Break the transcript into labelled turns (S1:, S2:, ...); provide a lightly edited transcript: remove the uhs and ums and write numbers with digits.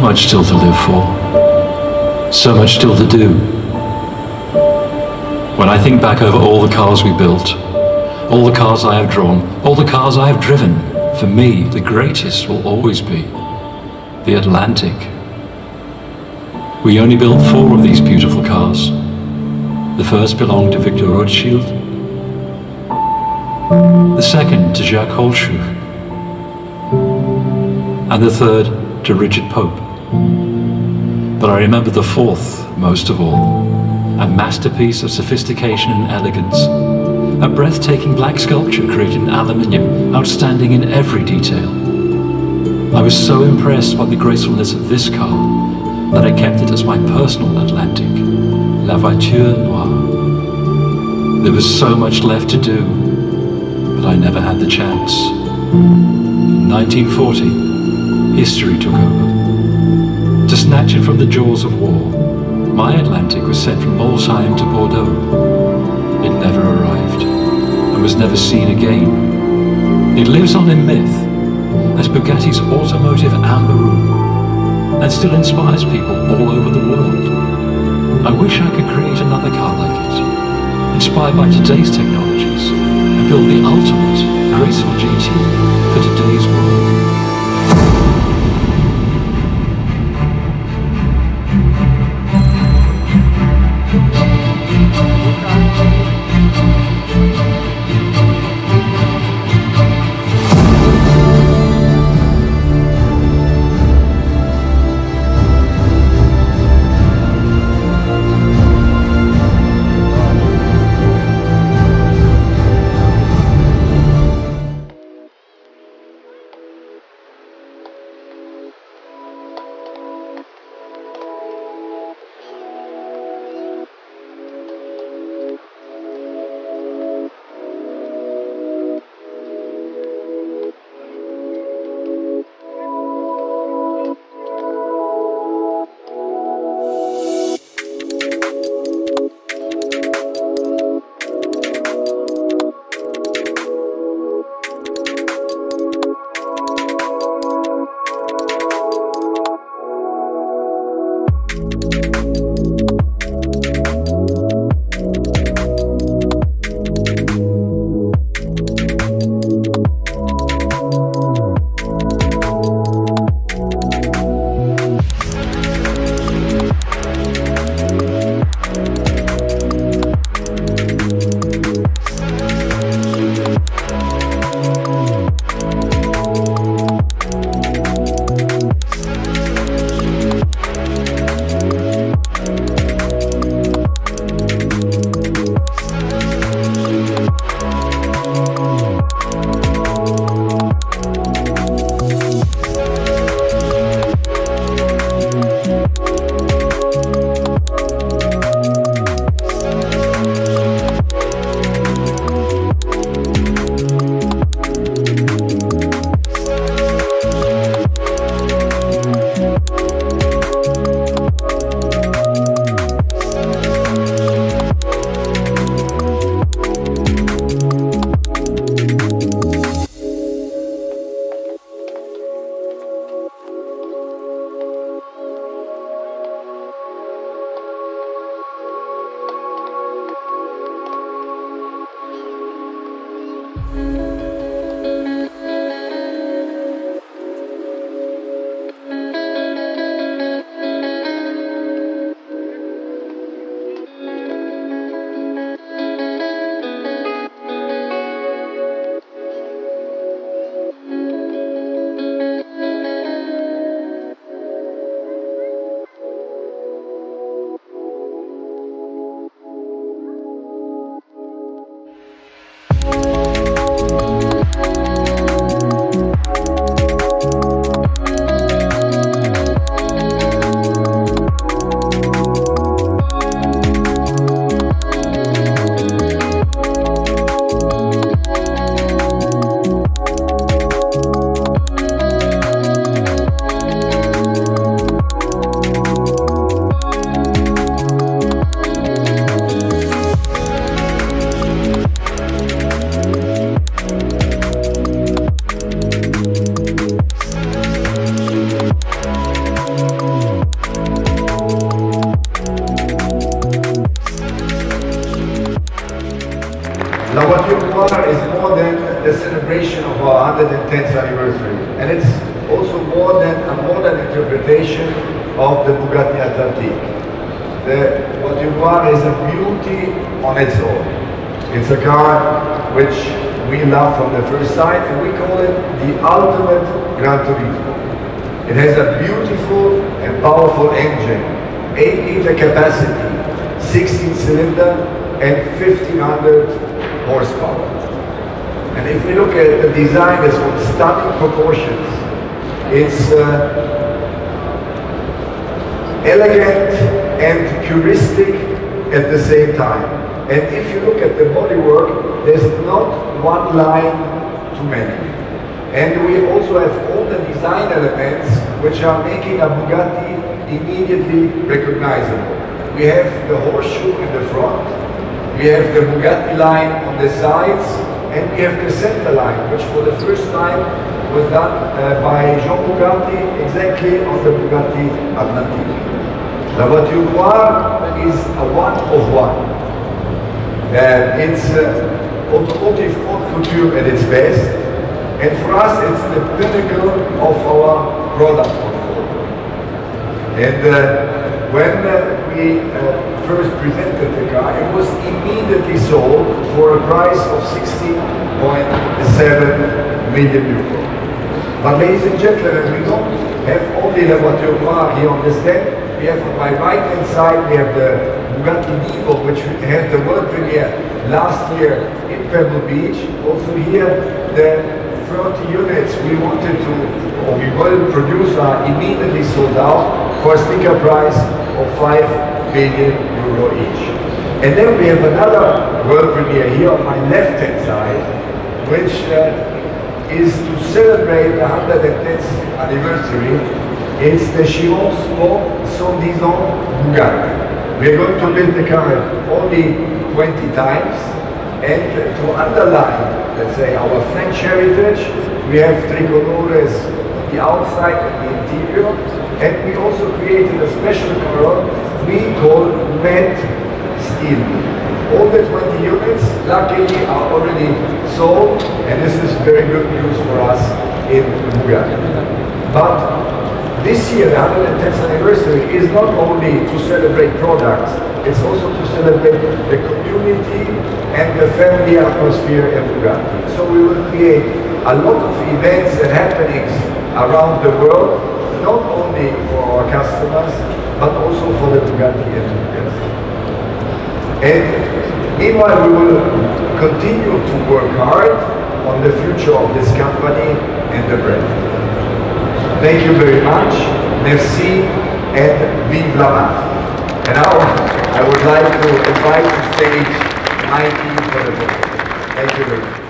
S1: much still to live for, so much still to do. When I think back over all the cars we built, all the cars I have drawn, all the cars I have driven, for me, the greatest will always be the Atlantic. We only built 4 of these beautiful cars. The first belonged to Victor Rothschild, the second to Jacques Holschuh, and the third to Richard Pope. But I remember the 4th most of all, a masterpiece of sophistication and elegance, a breathtaking black sculpture created in aluminium, outstanding in every detail. I was so impressed by the gracefulness of this car that I kept it as my personal Atlantic, La Voiture Noire. There was so much left to do, but I never had the chance. In 1940, history took over. To snatch it from the jaws of war, my Atlantic was sent from Molsheim to Bordeaux. It never arrived, and was never seen again. It lives on in myth, as Bugatti's Automotive amber room, and still inspires people all over the world. I wish I could create another car like it, inspired by today's technologies, and build the ultimate graceful GT for today's world.
S2: La Voiture Noire is more than the celebration of our 110th anniversary, and it's also more than a modern interpretation of the Bugatti Atlantique. The Voiture Noire is a beauty on its own. It's a car which we love from the first sight, and we call it the ultimate Gran Turismo. It has a beautiful and powerful engine, 8-liter capacity, 16-cylinder, and 1500 horsepower. And if we look at the design, it's got stunning proportions. It's elegant and puristic at the same time. And if you look at the bodywork, there's not one line too many. And we also have all the design elements which are making a Bugatti immediately recognizable. We have the horseshoe in the front, we have the Bugatti line on the sides, and we have the center line, which for the first time was done by Jean Bugatti exactly on the Bugatti Atlantique. La Voiture Noire is a one-of-one. It's automotive haute couture at its best, and for us it's the pinnacle of our product portfolio. And when we first presented the car, it was immediately sold for a price of 16.7 million euros. But ladies and gentlemen, we don't have only La Voiture Noire here on the stand. We have on my right hand side, we have the Bugatti Divo, which had the world premiere last year in Pebble Beach. Also here, the 30 units we wanted to, or we will produce, are immediately sold out for a sticker price of 5 million euro each. And then we have another world premiere here on my left hand side, which is to celebrate the 110th anniversary. It's the Chiron Sport Soi-disant Bugatti. We're going to build the car only 20 times, and to underline, let's say, our French heritage, we have tricolores on the outside and the interior, and we also created a special color we call matte steel. All the 20 units, luckily, are already sold, and this is very good news for us in Bugatti. But this year, the 110th anniversary, is not only to celebrate products, it's also to celebrate the community and the family atmosphere in Bugatti. So we will create a lot of events and happenings around the world, not only for our customers, but also for the Bugatti enthusiasts. And meanwhile, we will continue to work hard on the future of this company and the brand. Thank you very much, merci, and vive la marque. And now I would like to invite to stage my team for the photo. Thank you very much.